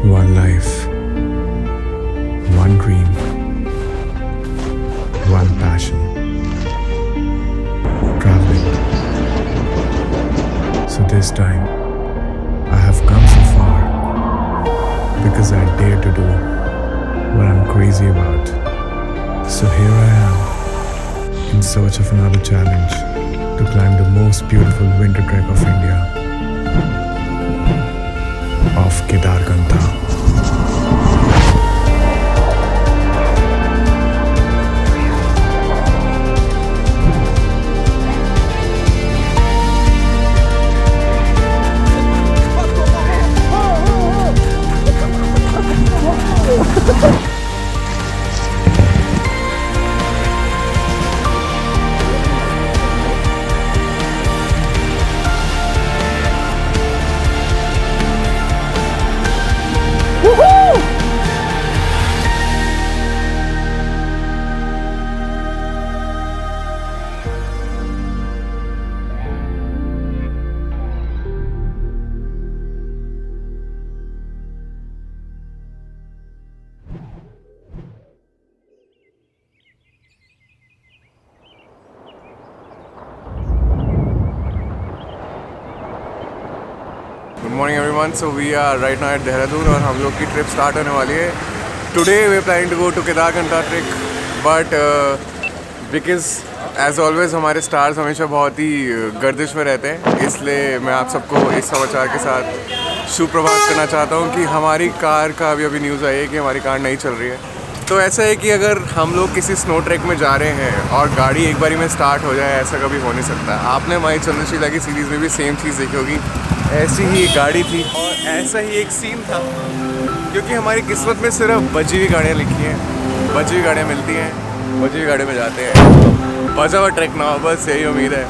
One life, one dream, one passion. Traveling. So this time, I have come so far because I dare to do what I'm crazy about. So here I am, in search of another challenge to climb the most beautiful winter trek of India, of Kedarkantha. Good morning everyone. So we are right now at Dehradun और हम लोग की trip start होने वाली है. Today we are planning to go to Kedarkantha trek, but because as always हमारे stars हमेशा बहुत ही गर्दिश में रहते हैं, इसलिए मैं आप सबको इस समाचार के साथ सुप्रभात करना चाहता हूँ कि हमारी कार का अभी न्यूज़ आई है कि हमारी कार नहीं चल रही है. तो ऐसा है कि अगर हम लोग किसी स्नो ट्रैक में जा रहे हैं और गाड़ी एक बारी में स्टार्ट हो जाए, ऐसा कभी हो नहीं सकता. आपने हमारी चंद्रशीला की सीरीज़ में भी सेम चीज़ देखी होगी. ऐसी ही एक गाड़ी थी और ऐसा ही एक सीन था, क्योंकि हमारी किस्मत में सिर्फ बची हुई गाड़ियाँ लिखी हैं, बची हुई गाड़ियाँ मिलती हैं, बची हुई गाड़ी में जाते हैं. बचा हुआ ट्रैक ना हो, बस यही उम्मीद है.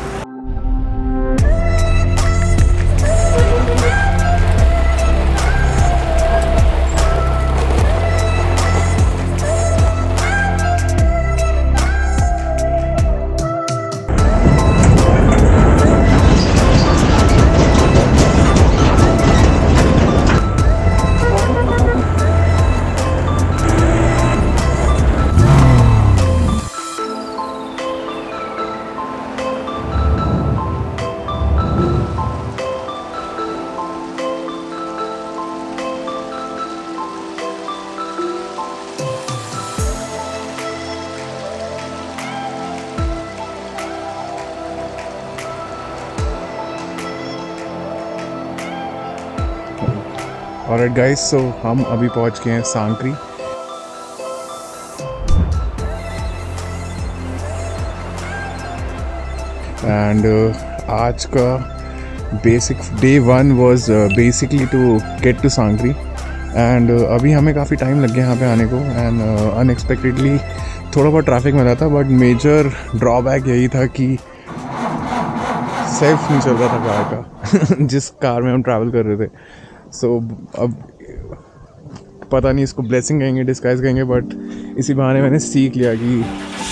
ऑलराइट गाइस, सो हम अभी पहुंच गए हैं सांकरी. एंड आज का basic day 1 was basically to get to Sankri. And अभी हमें काफ़ी टाइम लग गया यहाँ पे आने को. एंड अनएक्सपेक्टेडली थोड़ा बहुत ट्रैफिक में था, बट मेजर ड्रॉबैक यही था कि सेल्फ नहीं चल रहा था कार का जिस कार में हम ट्रैवल कर रहे थे. सो अब पता नहीं इसको ब्लेसिंग कहेंगे, डिस्गाइज कहेंगे, बट इसी बहाने मैंने सीख लिया कि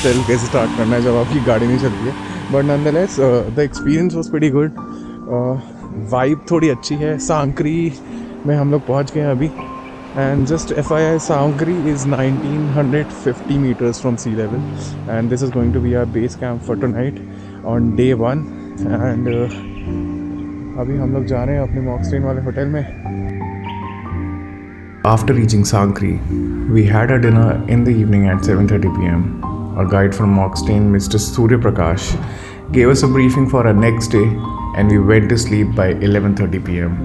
सेल्फ कैसे स्टार्ट करना है जब आपकी गाड़ी नहीं चलती है. But nonetheless the experience was pretty good. Vibe थोड़ी अच्छी है. सांकरी में हम लोग पहुंच गए हैं अभी. And just FYI, Sankri is 1950 meters from sea level, and this is going to be our base camp for tonight on day 1. And अभी हम लोग जा रहे हैं अपने मॉक्सटेन वाले होटल में. After reaching Sankri, we had a dinner in the evening at 7:30 p.m. Our guide from Moxtain, Mr. Surya Prakash, gave us a briefing for our next day, and we went to sleep by 11:30 p.m.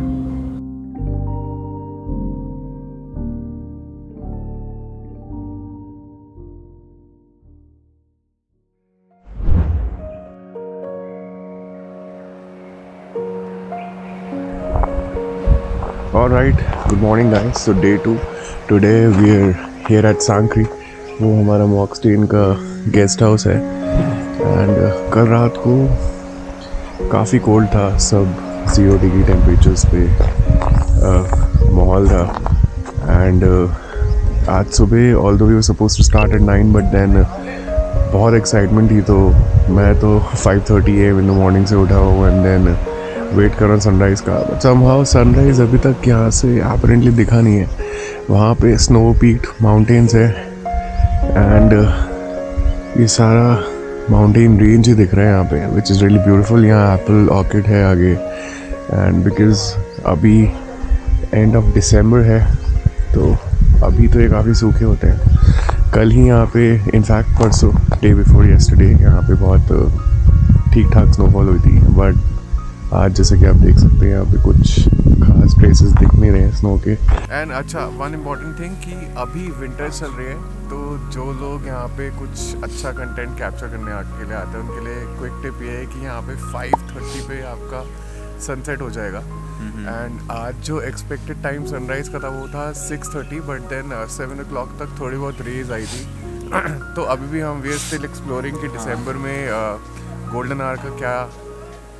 Alright, good morning guys. So day 2. Today we are here at Sankri. वो हमारा मॉक्सटेन का guest house है. And कल रात को काफ़ी cold था, सब 0 डिग्री टेम्परेचर्स पे माहौल था. एंड आज सुबह although we were suppose to start at 9, but then बहुत एक्साइटमेंट थी, तो मैं तो 5:30 AM इन द मॉर्निंग से उठा हूँ. एंड देन वेट कर रहा हूँ सनराइज़ का, बट समहाउ सनराइज़ अभी तक यहाँ से अपरेंटली दिखा नहीं है. वहाँ पे स्नो पीक्ड माउंटेन्स है एंड ये सारा माउंटेन रेंज ही दिख रहा है यहाँ पे, विच इज़ रियली ब्यूटीफुल. यहाँ एप्पल ऑर्किड है आगे, एंड बिकॉज अभी एंड ऑफ दिसंबर है तो अभी तो ये काफ़ी सूखे होते हैं. कल ही यहाँ पे इनफैक्ट परसों डे बिफोर येस्टरडे यहाँ पे बहुत ठीक ठाक स्नोफॉल हुई थी, बट आज जैसे कि आप देख सकते हैं यहाँ पे कुछ खास ट्रेसेस दिख नहीं रहे हैं स्नो के. एंड अच्छा, वन इम्पॉर्टेंट थिंग कि अभी विंटर चल रही है, तो जो लोग यहाँ पे कुछ अच्छा कंटेंट कैप्चर करने के लिए आते हैं उनके लिए क्विक टिप ये है कि यहाँ पे 5:30 पे आपका सनसेट हो जाएगा. एंड आज जो एक्सपेक्टेड टाइम सनराइज का था वो था 6:30, बट देन 7 o'clock तक थोड़ी बहुत रेज आई थी. तो अभी भी हम वी आर स्टिल एक्सप्लोरिंग कि दिसंबर में गोल्डन आवर का क्या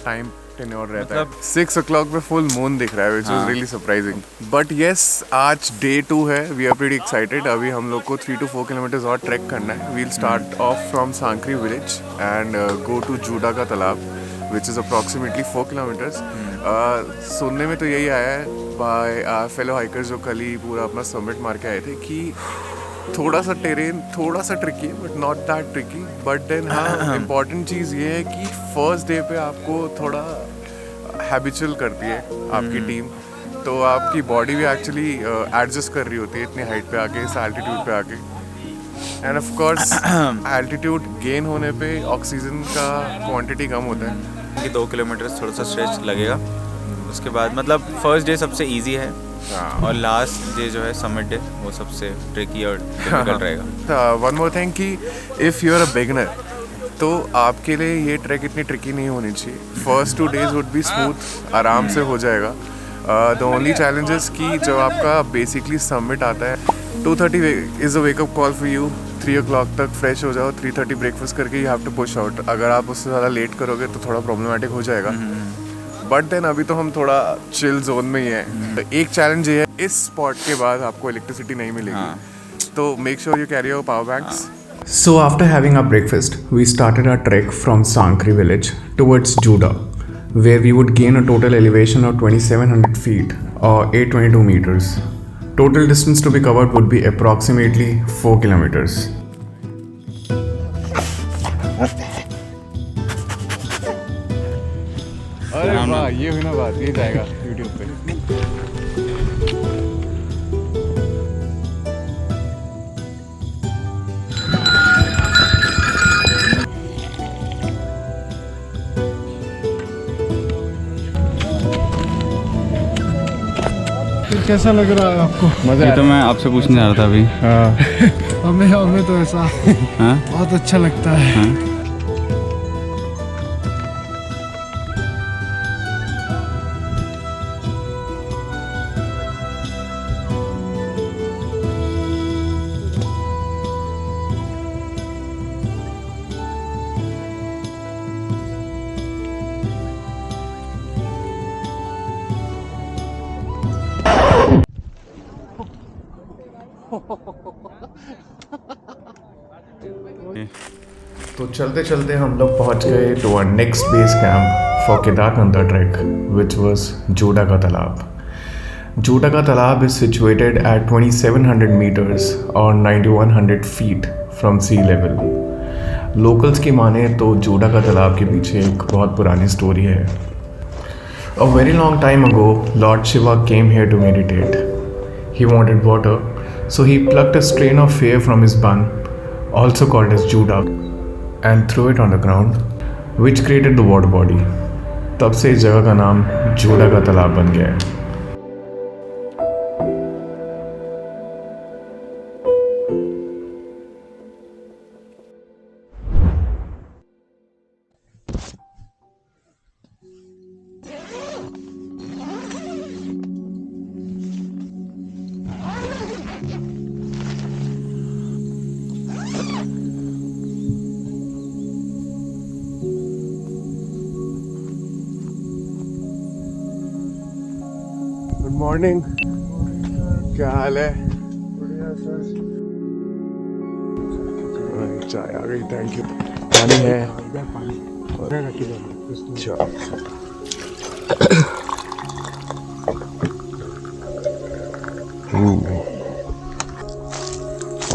टाइम टेन्योर रहता है. 6 o'clock पे फुल मून दिख रहा है, which is really surprising. But yes, आज डे 2 है. We are pretty excited. अभी हम लोग को 3 to 4 kilometers और ट्रैक करना है. We'll start off from Sankri village and go to Juda ka Talab, which is approximately 4 kilometers. सुनने में तो यही आया है बाय फेलो हाइकर्स जो कल ही पूरा अपना समिट मार के आए थे कि थोड़ा सा टेरेन थोड़ा सा ट्रिकी है, but not that tricky. But then हाँ, इम्पॉर्टेंट चीज़ ये है कि फर्स्ट डे पे आपको थोड़ा हैबिचुअल करती है आपकी टीम, तो आपकी बॉडी भी एक्चुअली एडजस्ट कर रही होती है इतनी हाइट पे आके, इस एल्टीट्यूड पे आके. End of course altitude gain होने पे ऑक्सीजन का क्वांटिटी कम होता है कि 2 किलोमीटर थोड़ा सा स्ट्रेच लगेगा. उसके बाद मतलब फर्स्ट डे सबसे इजी है और लास्ट डे जो है समिट डे वो सबसे ट्रिकी और डिफिकल्ट रहेगा. वन मोर थिंग कि if you are a beginner तो आपके लिए ये ट्रैक इतनी ट्रिकी नहीं होनी चाहिए. First 2 days would be smooth, आराम से हो जाएगा. द ओनली चैलेंजेस कि जब आपका बेसिकली समिट आता है 2:30 is a wake up call for you. 3 o'clock तक फ्रेश हो जाओ, 3:30 ब्रेकफास्ट करके you have to push out. अगर आप उससे ज़्यादा लेट करोगे तो थोड़ा प्रॉब्लमेटिक हो जाएगा. बट देन अभी तो हम थोड़ा चिल जोन में ही हैं. तो एक चैलेंज ये है, इस स्पॉट के बाद आपको इलेक्ट्रिसिटी नहीं मिलेगी, तो make sure you carry your power banks. So, after having our breakfast, we started our trek from Sankri village towards Juda, where we would gain a total elevation of 2,700 feet or 822 meters. Total distance to be covered would be approximately 4 kilometers. अरे वाह, ये हुई ना बात, ये जाएगा YouTube पे. कैसा लग रहा है आपको? मजा ये तो मैं आपसे पूछने जा रहा था अभी. हमें तो ऐसा हाँ? बहुत अच्छा लगता है. हाँ? तो चलते चलते हम लोग पहुंच गए to our next base camp for Kedarkantha track, which was Joda का तालाब. जोडा का तालाब इज सिचुएटेड एट 2700 meters और 9100 feet from sea level. Locals की माने तो जोडा का तालाब के पीछे एक बहुत पुरानी स्टोरी है. A very long time ago lord Shiva came here to meditate. He wanted water, so he plucked a strain of fire from his bun, also called as Juda, and threw it on the ground, which created the water body. तब से इस जगह का नाम जोडा का तालाब बन गया है. गुड मॉर्निंग, क्या हाल है? चाय आ गई, थैंक यू. पानी है? अच्छा.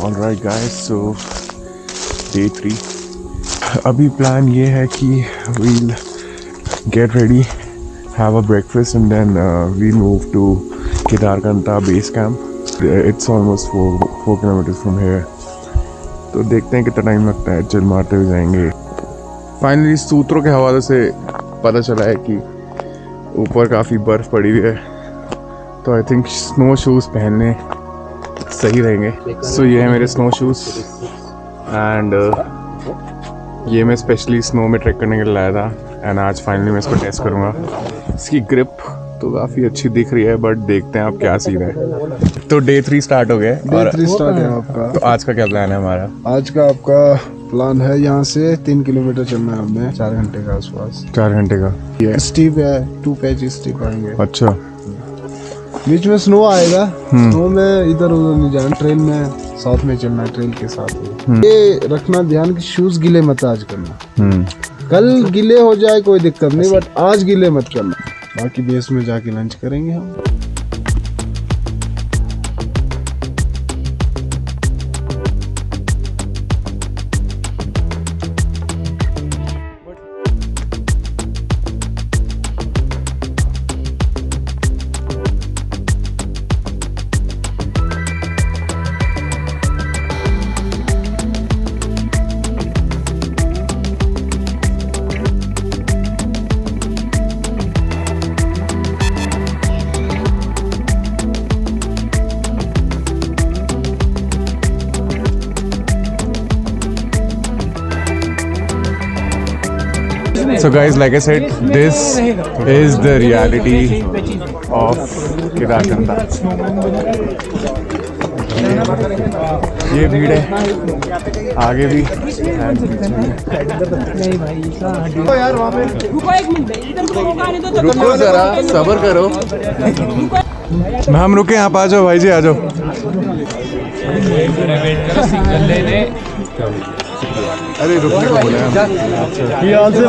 Alright guys, so day 3. अभी प्लान ये है कि we'll get ready, have a breakfast and then we'll move to Kedarkantha base camp. It's almost 4 kilometers from here. तो देखते हैं कितना टाइम लगता है, चल मारते हुए जाएंगे. फाइनली सूत्रों के हवाले से पता चला है कि ऊपर काफ़ी बर्फ़ पड़ी हुई है, तो आई थिंक स्नो शूज़ पहनने सही रहेंगे. सो ये है मेरे स्नो शूज़ एंड ये मैं स्पेशली स्नो में ट्रैक करने के लिए लाया था एंड आज फाइनली मैं इसको टेस्ट करूँगा. इसकी ग्रिप तो काफ़ी अच्छी दिख रही है, बट देखते हैं आप क्या सीन है. तो डे 3 स्टार्ट हो गया. डे 3 स्टार्ट है आपका. तो आज का क्या प्लान है हमारा? आज का आपका प्लान है यहाँ से 3 किलोमीटर चलना है हमें 4 घंटे का आसपास. 4 घंटे का. स्टीप है, 2 पैच स्टीप आएंगे. अच्छा. बीच में स्नो आएगा. स्नो में इधर उधर नहीं जाना, ट्रेल में साथ में चलना, ट्रेल के साथ ही. ये रखना ध्यान कि शूज गीले मत आज करना. कल गीले हो जाए कोई दिक्कत नहीं, बट आज गीले मत करना. बाकी बेस में जाके लंच करेंगे हम. So guys, like I said, this is the reality of Kedarkantha. ये भीड़ है आगे भी. रुको जरा, सब्र करो. हम रुके, आप आ जाओ भाई जी, आ जाओ. अरे रुकने को बोला है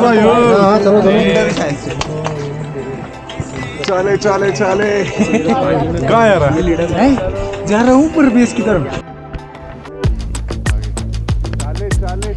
भाई. हाँ चलो चले चले चले. कहाँ यार जा रहा हूँ ऊपर बेस की तरफ. चले चले.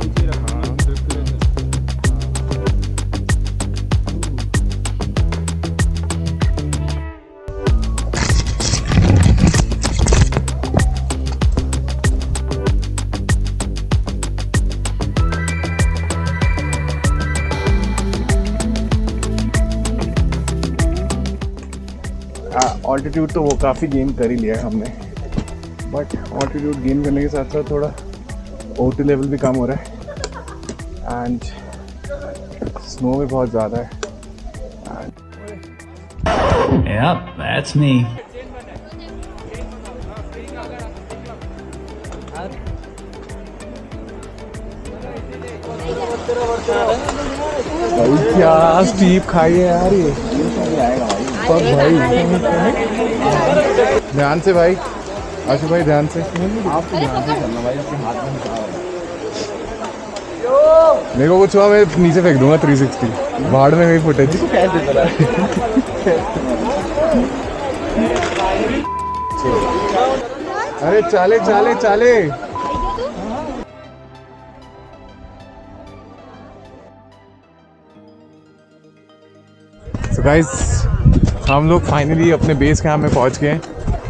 ऑल्टीट्यूड तो वो काफ़ी गेन कर ही लिया है हमने, बट ऑल्टीट्यूड गेन करने के साथ साथ थोड़ा O2 लेवल भी कम हो रहा है एंड स्नो भी बहुत ज़्यादा है. Yep, that's me. भाई क्या स्टीप खाई है यार ये. भाई ध्यान से भाई, आशु भाई ध्यान से. मेरे को कुछ हुआ मैं नीचे फेंक दूंगा 360. भाड़ में गई फुटेज. अरे चाले चाले चाले. So guys, हम लोग फाइनली अपने बेस कैंप में पहुंच गए हैं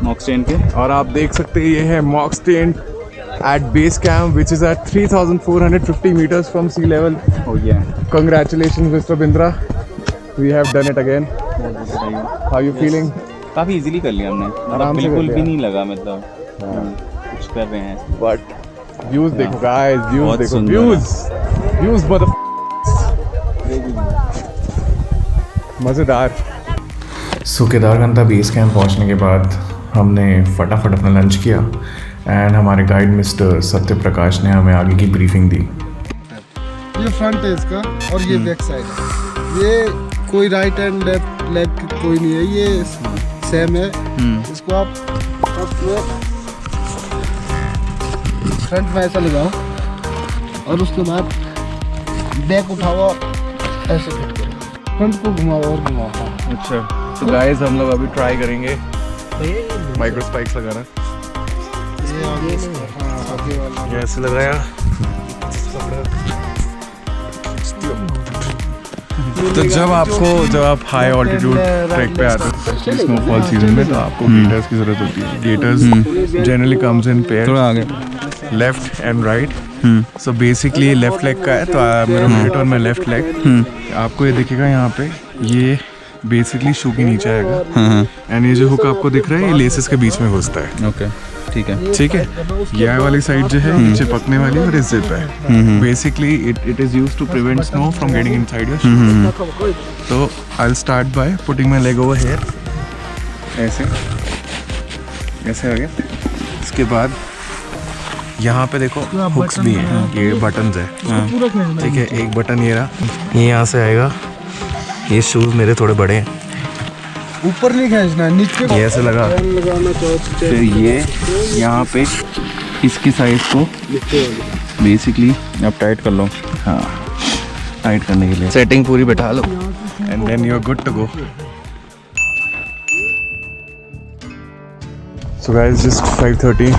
मॉक्सटेन के. और आप देख सकते हैं ये है मॉक्सटेन at base camp which is at 3,450 meters from sea level. Oh yeah. Congratulations Mr. Bindra, we have done it again. How you feeling? काफ़ी इजीली कर लिया हमने. आराम से बिल्कुल कर भी लिया. नहीं लगा, मतलब कुछ कर रहे हैं. But views देखो guys, views बहुत देखो, सुंदर views mother. मज़ेदार. सो केदारकंथा बेस कैंप पहुंचने के बाद हमने फटाफट अपना लंच किया एंड हमारे गाइड मिस्टर सत्य प्रकाश ने हमें आगे की ब्रीफिंग दी. ये फ्रंट है इसका और ये बैक साइड है. ये कोई राइट एंड लेफ्ट कोई नहीं है, ये सेम है. इसको आप फ्रंट में ऐसा लगाओ और उसके बाद बैक उठाओ, ऐसे फिट करो, फ्रंट को घुमाओ और घुमाओ. अच्छा, तो गाइस हम लोग अभी ट्राई करेंगे माइक्रो स्पाइक्स लगाना, ये ऐसे लगाया। तो जब आप हाई ऑल्टीट्यूड ट्रैक पे आते हो स्नोफॉल सीजन में, तो आपको गेटर्स की जरूरत होती है। Gaiters generally comes in pair, थोड़ा आगे left and right. So basically left leg का है, तो मेरा राइट और मैं लेफ्ट लेग। आपको ये दिखेगा यहाँ पे, ये बेसिकली शू के नीचे आएगा। एंड ये जो हुक आपको दिख रहा है, ये लेसेस के बीच में घुसता है। ओके, ठीक है। ठीक है, ये वाली साइड जो है नीचे पकने वाली और इस जिप है। Basically it is used to prevent snow from getting inside your shoe. तो I will start by putting my leg over here, ऐसे ऐसे आ गया। इसके बाद यहाँ पे देखो हुक्स भी हैं, ये बटन्स है। ठीक है, एक बटन ये रहा, ये यहाँ से आएगा। ये शूज मेरे थोड़े बड़े हैं, ऊपर नहीं खींचना, नीचे ये ऐसे लगा। लगाना चाहो तो फिर ये यहाँ पे इसकी साइज को बेसिकली अब टाइट कर लो। हाँ, टाइट करने के लिए सेटिंग पूरी बैठा लो, and then you are good to go. So guys, just 5:30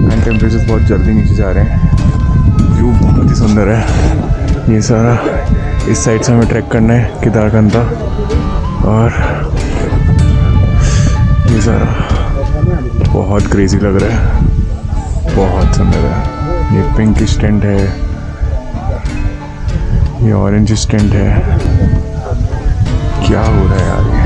and temperature बहुत जल्दी नीचे जा रहे हैं। व्यू बहुत ही सुंदर है। ये सारा इस साइड से हमें ट्रैक करना है केदारकंठा, और ये सारा बहुत क्रेजी लग रहा है, बहुत सुंदर है। ये पिंक टेंट है, ये ऑरेंज टेंट है। क्या हो रहा है यार ये?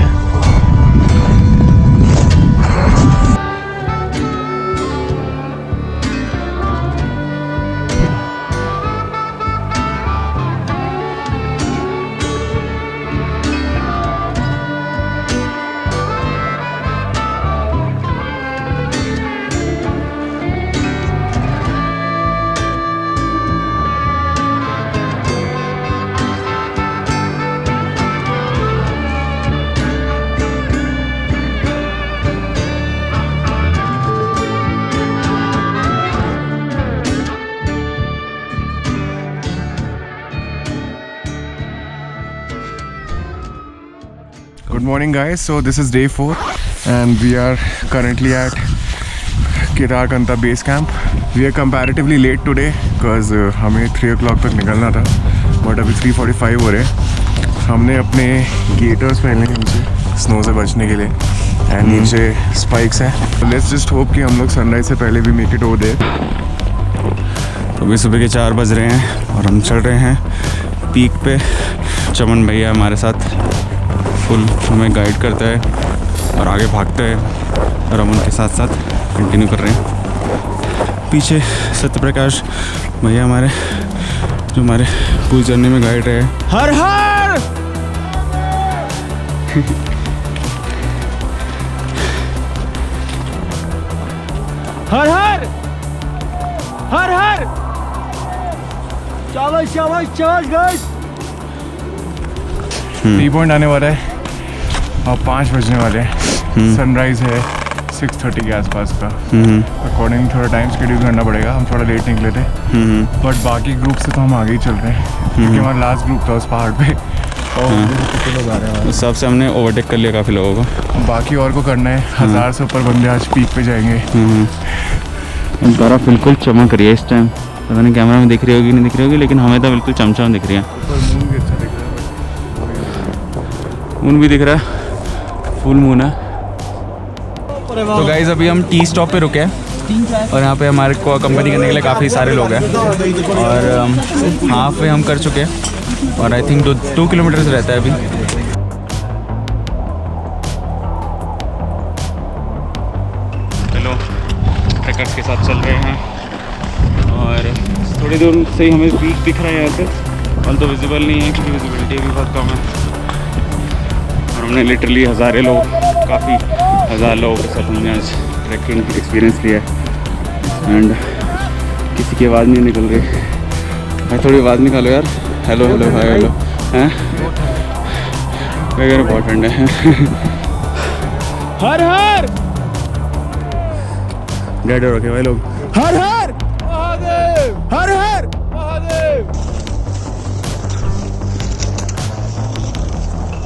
Good morning guys, so this is day 4 and we are currently at Kedarkantha base camp. We are comparatively late today because हमें 3 o'clock तक निकलना था, but अभी 3:45 हो रहे हैं। हमने अपने गेटर्स पहने हैं नीचे स्नो से बचने के लिए, एंड नीचे स्पाइक्स हैं। लेट्स जस्ट होप कि हम लोग सनराइज से पहले भी मेक इट ओवर देयर। तो अभी सुबह के 4 बज रहे हैं और हम चढ़ रहे हैं पीक पे। चमन भैया हमारे साथ फुल हमें गाइड करता है और आगे भागते हैं, और हम उनके साथ साथ कंटिन्यू कर रहे हैं। पीछे सत्यप्रकाश भैया हमारे, जो हमारे पूरी जर्नी में गाइड रहे। हर हर हर हर हर हर शाबाश शाबाश शाबाश गाइस। 3 पॉइंट आने वाला है और 5 बजने वाले हैं। सनराइज है 6:30 के आसपास का। अकॉर्डिंग थोड़ा टाइम शेड्यूल करना पड़ेगा, हम थोड़ा लेट निकले थे, बट बाकी ग्रुप से तो हम आगे ही चल रहे हैं क्योंकि हमारा लास्ट ग्रुप था उस पहाड़ पे, और कितने लोग आ रहे हैं। उस हिसाब से हमने ओवरटेक कर लिया काफ़ी लोगों को। बाकी और को करना है। 1000 से ऊपर बंदे आज पीक पे जाएंगे। बर्फ़ बिल्कुल चमक रही है इस टाइम, पता नहीं कैमरा में दिख रही होगी नहीं दिख रही होगी, लेकिन हमें तो बिल्कुल चमचम दिख रही है। मून भी अच्छा दिख रहा है, मून भी दिख रहा है, फुल मून है। तो गाइज अभी हम टी स्टॉप पे रुके हैं और यहाँ पे हमारे को कंपनी करने के लिए काफ़ी सारे लोग हैं, और हाफ वे हम कर चुके हैं और आई थिंक 2 किलोमीटर्स रहता है अभी। चलो ट्रैकर्स के साथ चल रहे हैं और थोड़ी दूर से ही हमें पीक दिख रहा है यहाँ से, ऑल तो विजिबल नहीं है क्योंकि विजिबिलिटी भी बहुत कम है। और हमने लिटरली काफ़ी हज़ार लोगों के साथ हमने आज ट्रैकिंग एक्सपीरियंस लिया है, एंड किसी की आवाज़ नहीं निकल रही। भाई थोड़ी आवाज़ निकालो यार, हेलो हेलो हाय हेलो हैं वगैरह, बहुत ठंड है। हर हर डेड हो रखे भाई लोग। हर हर महादेव, हर हर महादेव।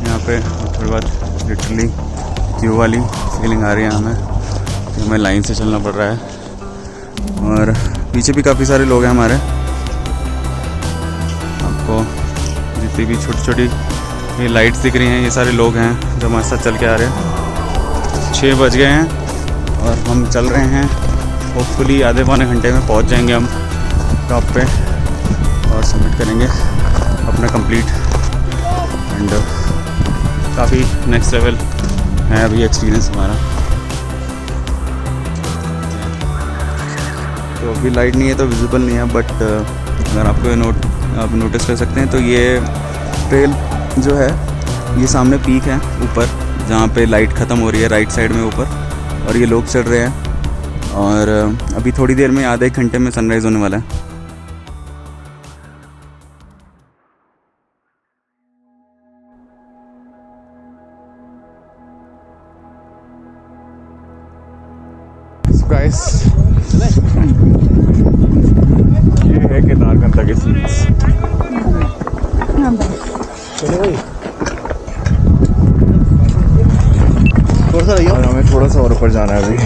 यहाँ पे थोड़ी बात लिटरली क्यू वाली फीलिंग आ रही है हमें कि हमें लाइन से चलना पड़ रहा है। और पीछे भी काफ़ी सारे लोग हैं हमारे। आपको जितनी भी छोटी छोटी ये लाइट्स दिख रही हैं, ये सारे लोग हैं जो हमारे साथ चल के आ रहे हैं। 6 बज गए हैं और हम चल रहे हैं। होपफुली आधे पौने घंटे में पहुंच जाएंगे हम टॉप पे और सबमिट करेंगे अपना कंप्लीट। एंड काफ़ी नेक्स्ट लेवल है अभी एक्सपीरियंस हमारा। तो अभी लाइट नहीं है तो विजिबल नहीं है, बट अगर आपको आप नोटिस कर सकते हैं तो ये ट्रेल जो है ये सामने पीक है ऊपर, जहाँ पे लाइट ख़त्म हो रही है राइट साइड में ऊपर, और ये लोग चल रहे हैं। और अभी थोड़ी देर में आधे 1 घंटे में सनराइज़ होने वाला है। गाइस ये है केदारकंठा के सीन्स। और हमें थोड़ा सा और ऊपर जाना है अभी।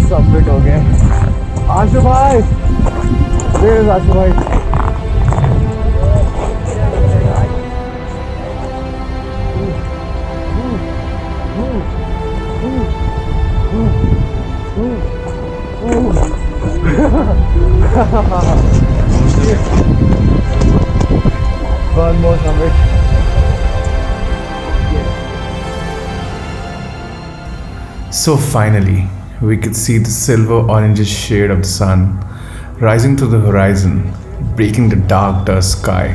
सबमिट हो गए। आशु भाई, आशु भाई one more summit. So finally, we could see the silver orangish shade of the sun rising through the horizon, breaking the dark dusk sky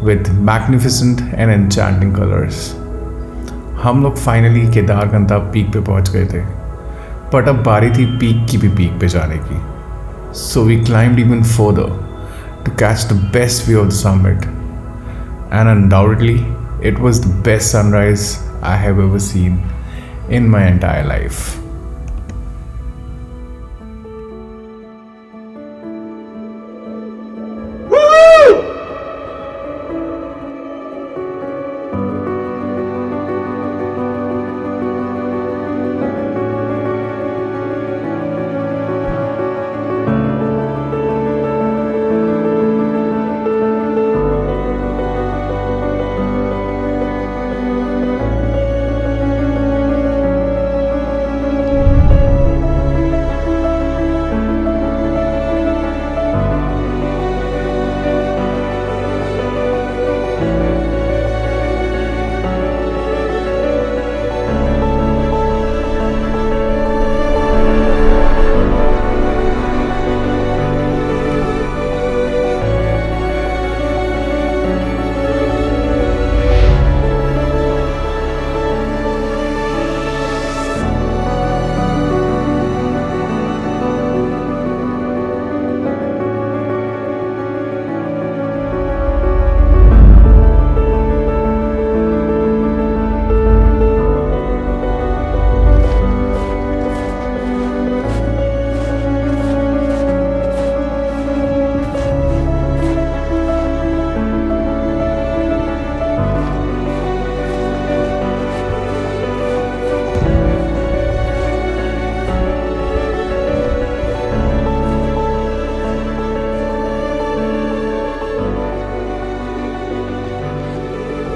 with magnificent and enchanting colors. हम लोग फाइनली केदारकंठा पीक पे पहुंच गए थे, but अब बारी थी peak की भी पीक पे जाने की। So we climbed even further to catch the best view of the summit, and undoubtedly it was the best sunrise I have ever seen in my entire life.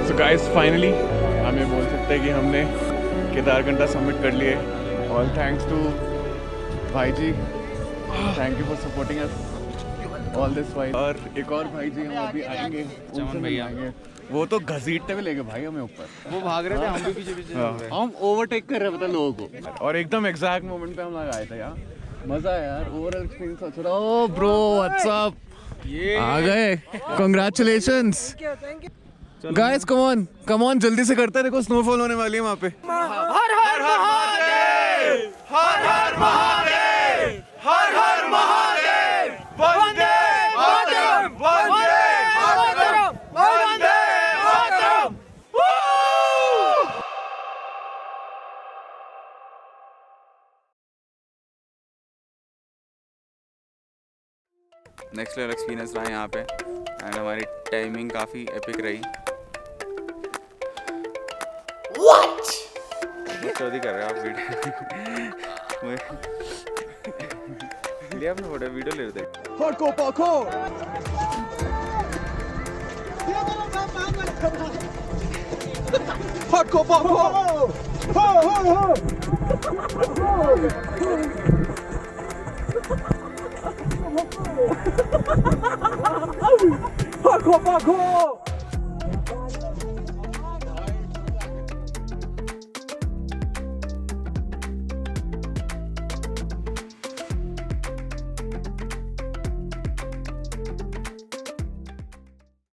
तो guys finally हमें बोल सकते हैं कि हमने केदारकंठा सबमिट कर लिए। All thanks to भाई जी, thank you for supporting us all this while. और एक और भाई जी हम अभी आएंगे, उनसे मिलेंगे। वो तो घसीटते हुए लेके भाई हमें ऊपर। वो भाग रहे थे, हम भी पीछे पीछे चल रहे। हम ओवरटेक कर रहे हैं पता लोगों को, और एकदम एग्जैक्ट मोमेंट पे हम लोग आए थे यार। मजा आया यार, ओवरऑल एक्सपीरियंस अच्छा रहा। ओ ब्रो व्हाट्स अप, ये आ गए, कांग्रेचुलेशंस गाइस, कम ऑन जल्दी से करते हैं, देखो स्नोफॉल होने वाली है वहाँ पे। हर हर महादेव, हर हर महादेव, हर हर Mahadev, Vande Mataram, Vande Mataram, Vande Mataram. Next level experience रहा यहाँ पे, एंड हमारी टाइमिंग काफ़ी एपिक रही। चौधरी कर रहे हो आप वीडियो ले, आपने फोटो वीडियो ले रहे थे। पाको पाको पाको पाको पाको पाको